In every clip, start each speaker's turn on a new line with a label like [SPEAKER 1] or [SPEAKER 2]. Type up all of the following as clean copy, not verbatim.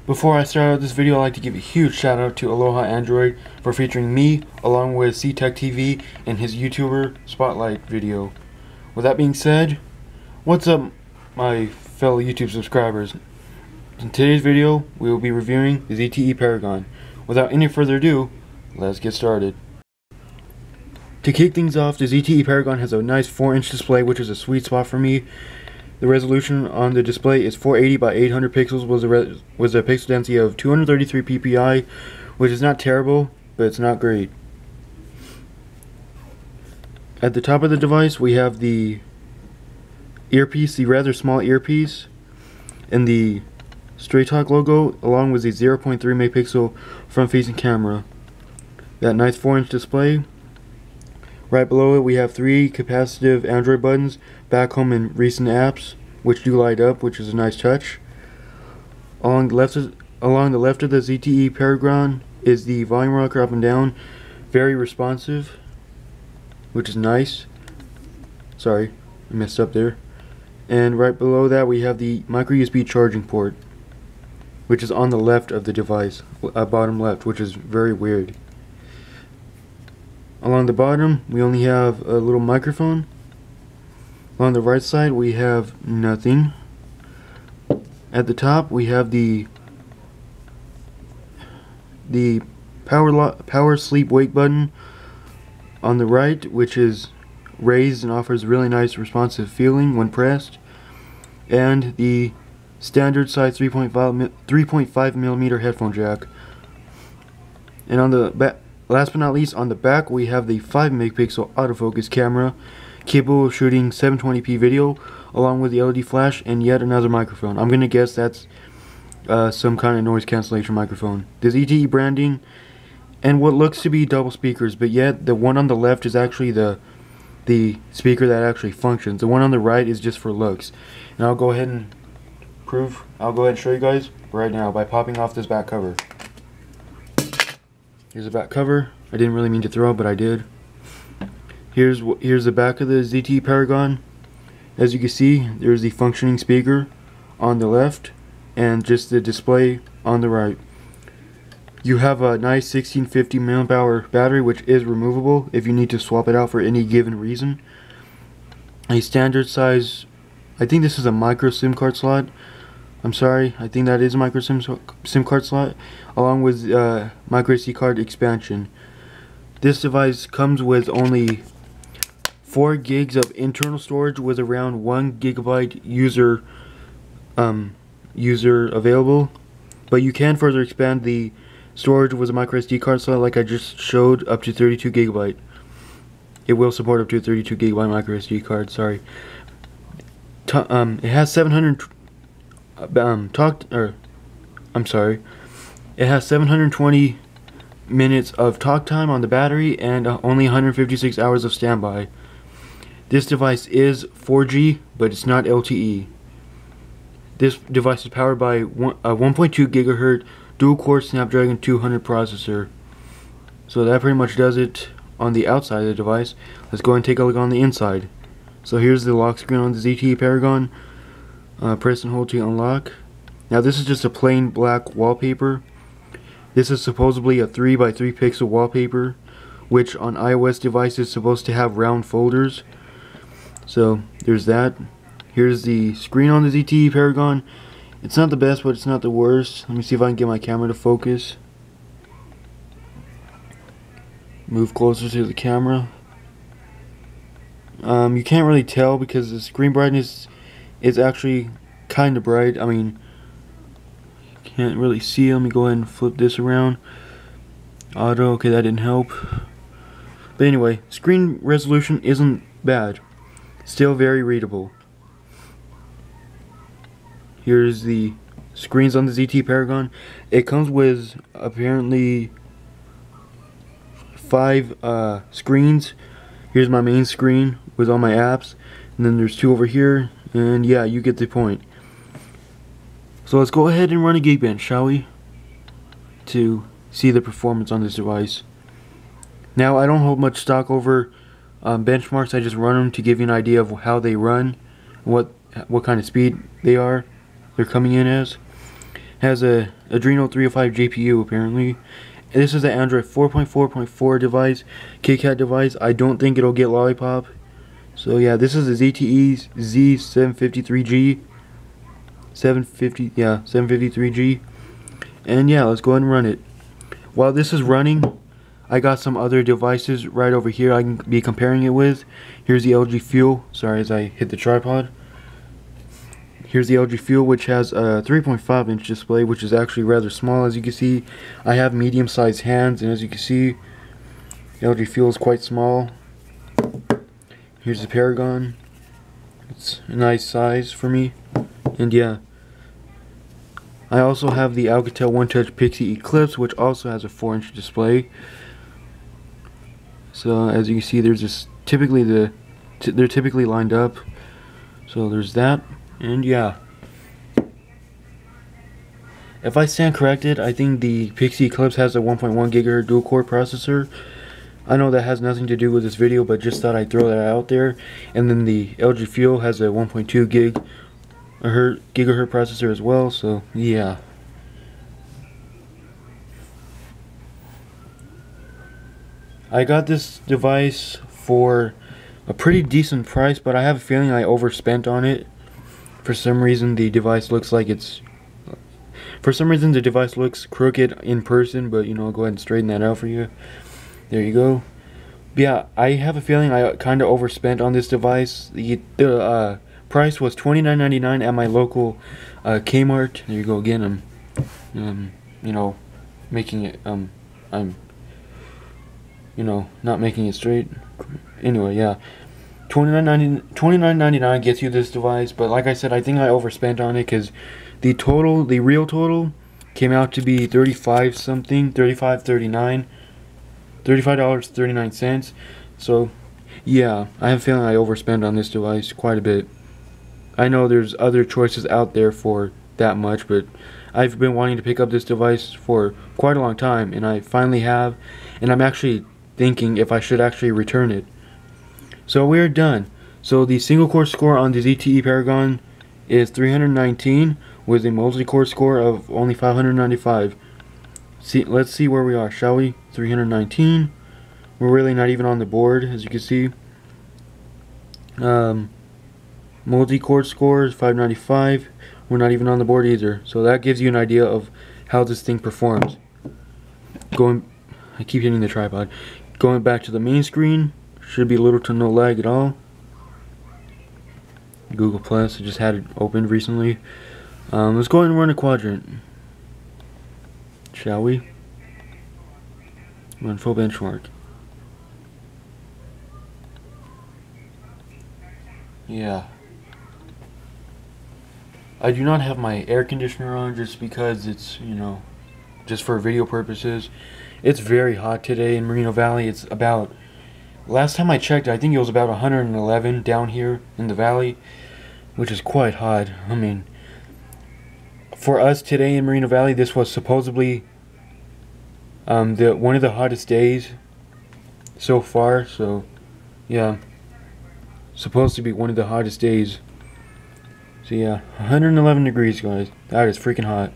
[SPEAKER 1] Before I start out this video, I'd like to give a huge shout out to Aloha Android for featuring me along with C-Tech TV in his YouTuber Spotlight video. With that being said, what's up my fellow YouTube subscribers? In today's video, we will be reviewing the ZTE Paragon. Without any further ado, let's get started. To kick things off, the ZTE Paragon has a nice 4-inch display, which is a sweet spot for me. The resolution on the display is 480 by 800 pixels with a pixel density of 233 ppi, which is not terrible, but it's not great. At the top of the device, we have the earpiece, the rather small earpiece, and the Straight Talk logo, along with the 0.3 megapixel front-facing camera. That nice 4-inch display. Right below it, we have 3 capacitive Android buttons, back home and recent apps, which do light up, which is a nice touch. Along the left of the ZTE Paragon is the volume rocker up and down, very responsive, which is nice. Sorry, I messed up there. And right below that, we have the micro USB charging port, which is on the left of the device, bottom left, which is very weird. Along the bottom, we only have a little microphone. On the right side, we have nothing. At the top, we have the power sleep wake button on the right, which is raised and offers a really nice responsive feeling when pressed, and the standard size 3.5 millimeter headphone jack. And on the back, last but not least, on the back, we have the 5 megapixel autofocus camera, capable of shooting 720p video, along with the LED flash and yet another microphone. I'm gonna guess that's some kind of noise cancellation microphone. The ZTE branding and what looks to be double speakers, but yet the one on the left is actually the speaker that actually functions. The one on the right is just for looks. And I'll go ahead and show you guys right now by popping off this back cover. Here's the back cover. I didn't really mean to throw it, but I did. Here's the back of the ZTE Paragon. As you can see, there's the functioning speaker on the left and just the display on the right. You have a nice 1650 mAh battery, which is removable if you need to swap it out for any given reason. A standard size, I think this is a micro SIM card slot. I'm sorry, I think that is a micro SIM card slot, along with micro SD card expansion. This device comes with only 4 gigs of internal storage with around 1 gigabyte user available, but you can further expand the storage with a micro SD card slot, like I just showed, up to 32 gigabyte. It will support up to a 32 gigabyte micro SD card. Sorry. It has 720 minutes of talk time on the battery and only 156 hours of standby. This device is 4G, but it's not LTE. This device is powered by a 1.2 gigahertz dual-core Snapdragon 200 processor. So that pretty much does it on the outside of the device. Let's go and take a look on the inside. So here's the lock screen on the ZTE Paragon. Press and hold to unlock. Now this is just a plain black wallpaper. This is supposedly a 3 by 3 pixel wallpaper, which on iOS devices is supposed to have round folders. So there's that. Here's the screen on the ZTE Paragon. It's not the best, but it's not the worst. Let me see if I can get my camera to focus. Move closer to the camera. You can't really tell because the screen brightness is actually kind of bright. I mean, can't really see. Let me go ahead and flip this around. Auto, okay, that didn't help. But anyway, screen resolution isn't bad. Still very readable. Here's the screens on the ZTE Paragon. It comes with apparently 5 screens. Here's my main screen with all my apps, and then there's 2 over here, and yeah, you get the point. So let's go ahead and run a Geekbench, shall we? To see the performance on this device. Now, I don't hold much stock over benchmarks. I just run them to give you an idea of how they run, what kind of speed they're coming in as. Has a Adreno 305 GPU apparently. This is the Android 4.4.4 device, KitKat device. I don't think it'll get Lollipop. So yeah, this is a ZTE Z753G. 753G. And yeah, let's go ahead and run it. While this is running, I got some other devices right over here I can be comparing it with. Here's the LG Fuel. Sorry, as I hit the tripod. Here's the LG Fuel, which has a 3.5 inch display, which is actually rather small. As you can see, I have medium sized hands, and as you can see, the LG Fuel is quite small. Here's the Paragon. It's a nice size for me. And yeah, I also have the Alcatel One Touch Pixie Eclipse, which also has a 4-inch display. So as you can see, there's this they're typically lined up. So there's that. And yeah, if I stand corrected, I think the Pixie Eclipse has a 1.1 GHz dual core processor. I know that has nothing to do with this video, but just thought I'd throw that out there. And then the LG Fuel has a 1.2 gigahertz processor as well. So yeah, I got this device for a pretty decent price, but I have a feeling I overspent on it. For some reason the device looks crooked in person, but you know, I'll go ahead and straighten that out for you. There you go. But yeah, I have a feeling I kind of overspent on this device. The price was $29.99 at my local Kmart. There you go again. I'm you know, making it I'm you know, not making it straight. Anyway, yeah. $29.99 gets you this device, but like I said, I think I overspent on it because the real total came out to be $35.39. So yeah, I have a feeling I overspent on this device quite a bit. I know there's other choices out there for that much, but I've been wanting to pick up this device for quite a long time, and I finally have, and I'm actually thinking if I should actually return it. So we're done. So the single core score on the ZTE Paragon is 319 with a multi-core score of only 595. Let's see where we are, shall we? 319. We're really not even on the board, as you can see. Multi-core score is 595. We're not even on the board either. So that gives you an idea of how this thing performs. I keep hitting the tripod. Going back to the main screen. Should be little to no lag at all. Google Plus, I just had it opened recently. Let's go ahead and run a quadrant, shall we? Run full benchmark. Yeah. I do not have my air conditioner on just because it's, you know, just for video purposes. It's very hot today in Moreno Valley. It's about, last time I checked, I think it was about 111 down here in the valley, which is quite hot. I mean, for us today in Moreno Valley, this was supposedly one of the hottest days so far. So yeah, supposed to be one of the hottest days. So yeah, 111 degrees, guys. That is freaking hot.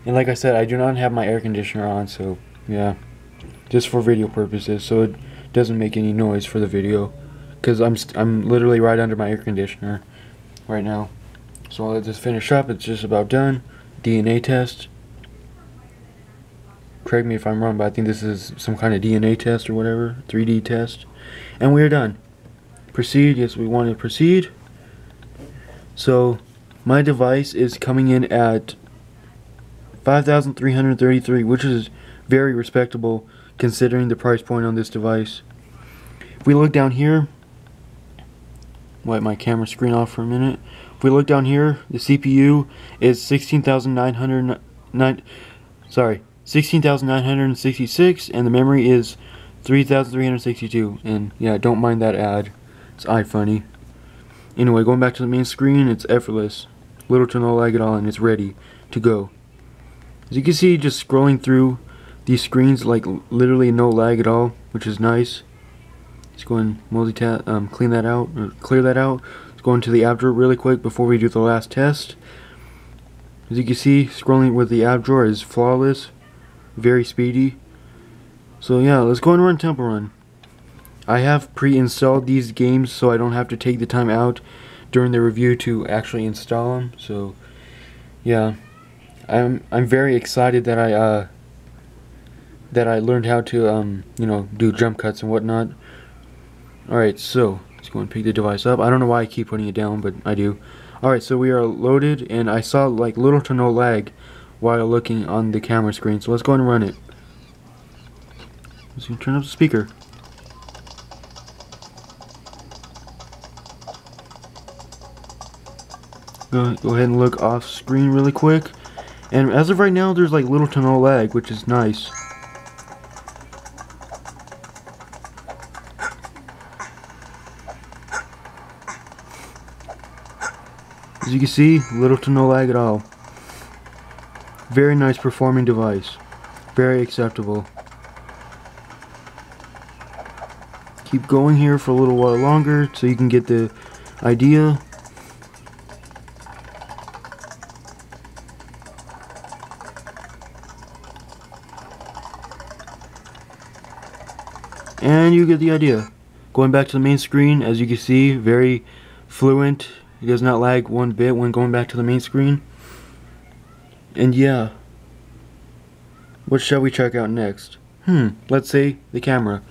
[SPEAKER 1] And like I said, I do not have my air conditioner on, so yeah, just for video purposes, so it doesn't make any noise for the video, because I'm literally right under my air conditioner right now. So I'll let this finish up. It's just about done. DNA test. Correct me if I'm wrong, but I think this is some kind of DNA test or whatever, 3D test, and we're done. Proceed. Yes, we want to proceed. So my device is coming in at 5,333, which is very respectable considering the price point on this device. If we look down here, wipe my camera screen off for a minute. If we look down here, the CPU is 16,966, and the memory is 3,362. And yeah, don't mind that ad. It's iFunny. Anyway, going back to the main screen, it's effortless, little to no lag at all, and it's ready to go. As you can see, just scrolling through these screens, like literally no lag at all, which is nice. Let's go and clean that out, or clear that out. Let's go into the app drawer really quick before we do the last test. As you can see, scrolling with the app drawer is flawless, very speedy. So yeah, let's go and run Temple Run. I have pre-installed these games so I don't have to take the time out during the review to actually install them. So yeah, I'm very excited that I learned how to you know, do jump cuts and whatnot. Alright, so let's go and pick the device up. I don't know why I keep putting it down, but I do. Alright, so we are loaded, and I saw like little to no lag while looking on the camera screen. So let's go and run it. Let's turn up the speaker. Go ahead and look off screen really quick. And as of right now, there's like little to no lag, which is nice. As you can see, little to no lag at all. Very nice performing device. Very acceptable. Keep going here for a little while longer so you can get the idea. And you get the idea. Going back to the main screen, as you can see, very fluent. It does not lag one bit when going back to the main screen. And yeah, what shall we check out next? Let's say the camera.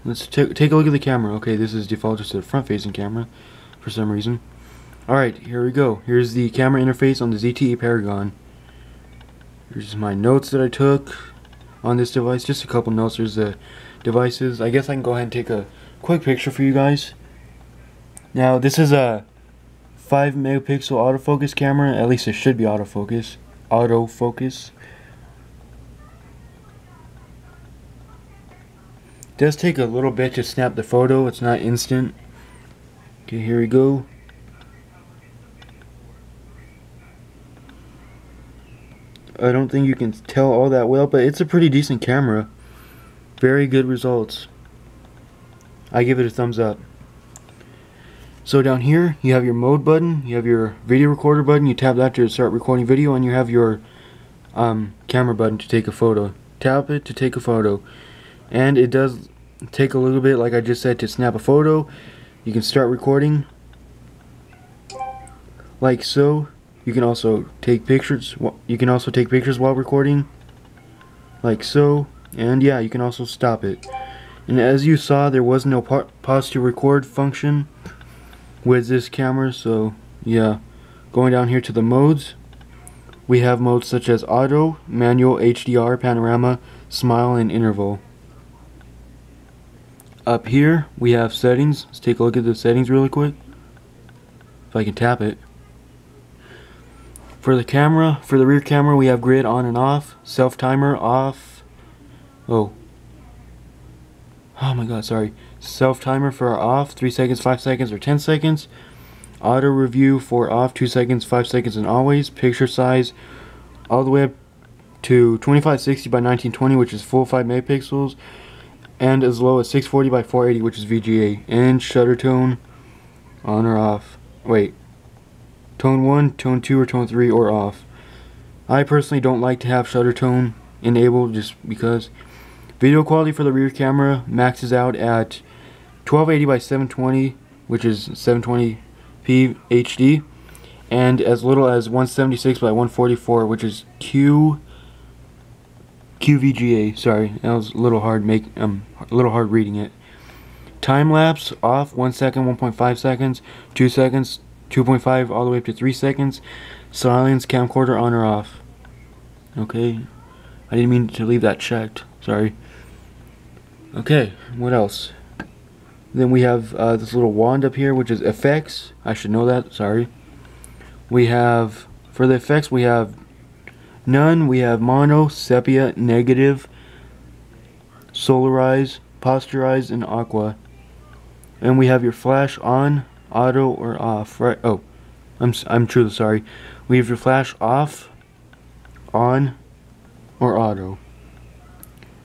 [SPEAKER 1] Let's take a look at the camera. Okay, this is defaulted to the front-facing camera for some reason. Alright, here we go. Here's the camera interface on the ZTE Paragon. Here's my notes that I took on this device. Just a couple notes. There's the devices. I guess I can go ahead and take a quick picture for you guys. Now, this is a 5 megapixel autofocus camera. At least it should be autofocus. It does take a little bit to snap the photo. It's not instant. Okay, here we go. I don't think you can tell all that well, but it's a pretty decent camera. Very good results. I give it a thumbs up. So down here you have your mode button, you have your video recorder button, you tap that to start recording video, and you have your camera button to take a photo. Tap it to take a photo. And it does take a little bit, like I just said, to snap a photo. You can start recording like so. You can also take pictures. You can also take pictures while recording like so. And yeah, you can also stop it. And as you saw, there was no pause to record function with this camera. So yeah, going down here to the modes, we have modes such as auto, manual, HDR, panorama, smile, and interval. Up here we have settings. Let's take a look at the settings really quick, if I can tap it. For the camera, for the rear camera, we have grid on and off, self timer off. Oh my god, sorry. Self timer for off, 3 seconds, 5 seconds, or 10 seconds. Auto review for off, 2 seconds, 5 seconds, and always. Picture size all the way up to 2560 by 1920, which is full 5 megapixels, and as low as 640 by 480, which is VGA. And shutter tone on or off. Wait, tone 1, tone 2, or tone 3, or off. I personally don't like to have shutter tone enabled just because. Video quality for the rear camera maxes out at 1280 by 720, which is 720p HD, and as little as 176 by 144, which is QVGA. Sorry, that was a little hard reading it. Time lapse off, 1 second, 1.5 seconds, 2 seconds, 2.5, all the way up to 3 seconds. Silence camcorder on or off. Okay, I didn't mean to leave that checked. Sorry. Okay, what else? Then we have this little wand up here, which is effects. I should know that, sorry. We have, for the effects, we have none, we have mono, sepia, negative, solarize, posterize, and aqua. And we have your flash on, auto, or off, right? Oh, I'm truly sorry. We have your flash off, on, or auto.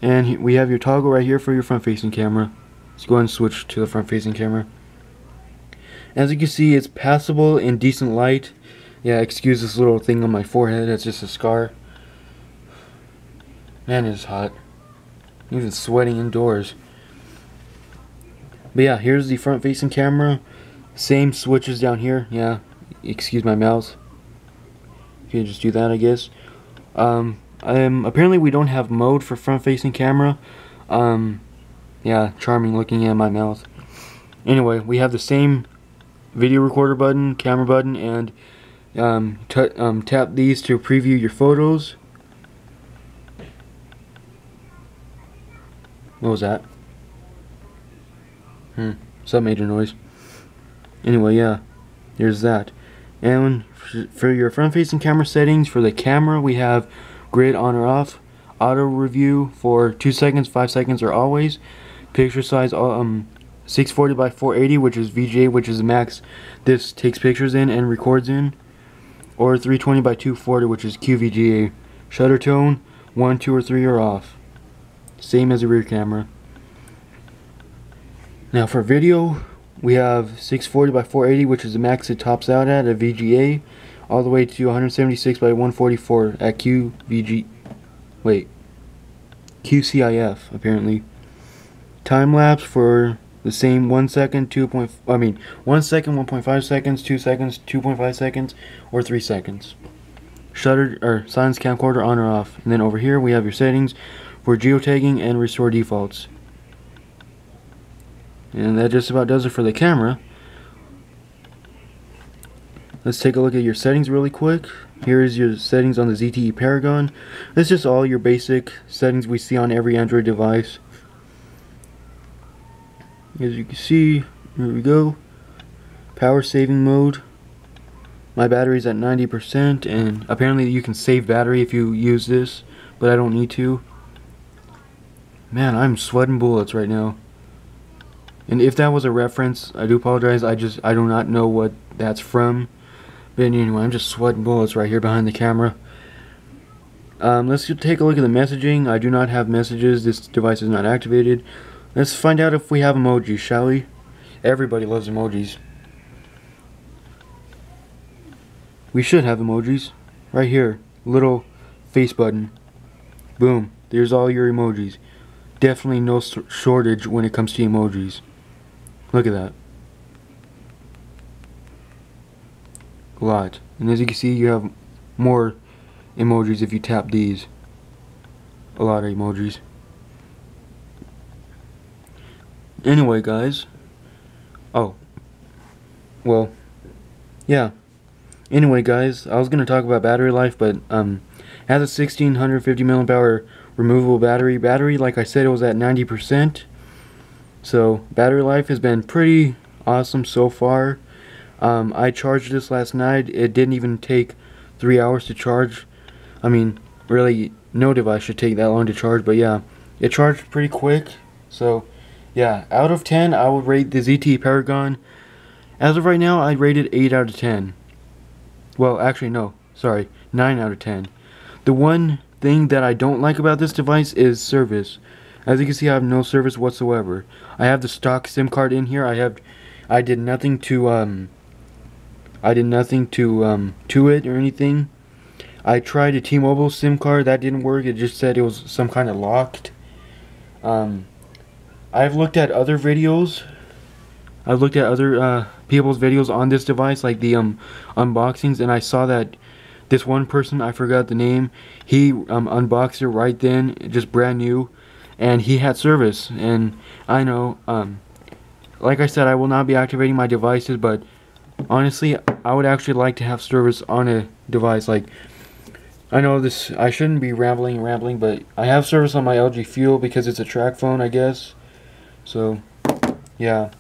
[SPEAKER 1] And we have your toggle right here for your front-facing camera. Let's go ahead and switch to the front-facing camera. As you can see, it's passable in decent light. Yeah, excuse this little thing on my forehead. It's just a scar. Man, it's hot. Even sweating indoors. But yeah, here's the front-facing camera. Same switches down here. Yeah, excuse my mouse. You can just do that, I guess. Apparently we don't have mode for front-facing camera. Yeah, charming looking at my mouth. Anyway, we have the same video recorder button, camera button, and tap these to preview your photos. What was that? Some major noise. Anyway, yeah, there's that. And for your front-facing camera settings, for the camera, we have grid on or off, auto review for 2 seconds, 5 seconds, or always. Picture size 640 by 480, which is VGA, which is the max this takes pictures in and records in, or 320 by 240, which is QVGA. Shutter tone 1, 2, or 3 are off. Same as the rear camera. Now for video, we have 640 by 480, which is the max it tops out at VGA, all the way to 176 by 144 at QCIF apparently. Time lapse for the same 1 second, 1 second, 1.5 seconds, 2 seconds, 2.5 seconds, or 3 seconds. Shutter or silence camcorder on or off. And then over here we have your settings for geotagging and restore defaults. And that just about does it for the camera. Let's take a look at your settings really quick. Here is your settings on the ZTE Paragon. This is just all your basic settings we see on every Android device. As you can see, here we go. Power saving mode. My battery's at 90%, and apparently you can save battery if you use this, but I don't need to. Man, I'm sweating bullets right now. And if that was a reference, I do apologize. I do not know what that's from. But anyway, I'm just sweating bullets right here behind the camera. Let's take a look at the messaging. I do not have messages. This device is not activated. Let's find out if we have emojis, shall we? Everybody loves emojis. We should have emojis. Right here. Little face button. Boom. There's all your emojis. Definitely no shortage when it comes to emojis. Look at that. A lot. And as you can see, you have more emojis if you tap these. A lot of emojis. Anyway, guys. Oh. Well. Yeah. Anyway, guys. I was going to talk about battery life, but has a 1650 mAh removable battery. Battery, like I said, it was at 90%. So, battery life has been pretty awesome so far. I charged this last night. It didn't even take 3 hours to charge. I mean, really, no device should take that long to charge, but yeah, it charged pretty quick. So, yeah, out of 10, I would rate the ZTE Paragon. As of right now, I'd rate it 8 out of 10. Well, actually, no, sorry, 9 out of 10. The one thing that I don't like about this device is service. As you can see, I have no service whatsoever. I have the stock SIM card in here. I did nothing to it or anything. I tried a T-Mobile SIM card. That didn't work. It just said it was some kind of locked. I've looked at other videos. I've looked at other people's videos on this device, like the unboxings, and I saw that this one person, I forgot the name, he unboxed it right then, just brand new, and he had service. And I know, like I said, I will not be activating my devices, but honestly, I would actually like to have service on a device. Like, I know this, I shouldn't be rambling, but I have service on my LG Fuel because it's a track phone, I guess. So, yeah.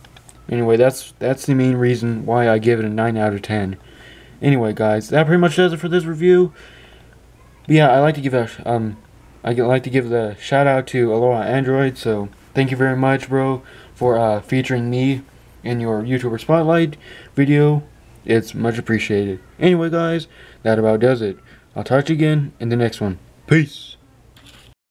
[SPEAKER 1] Anyway, that's the main reason why I give it a 9 out of 10. Anyway, guys, that pretty much does it for this review. But yeah, I like to give the shout out to Aloha Android. So thank you very much, bro, for featuring me in your YouTuber Spotlight video. It's much appreciated. Anyway, guys, that about does it. I'll talk to you again in the next one. Peace.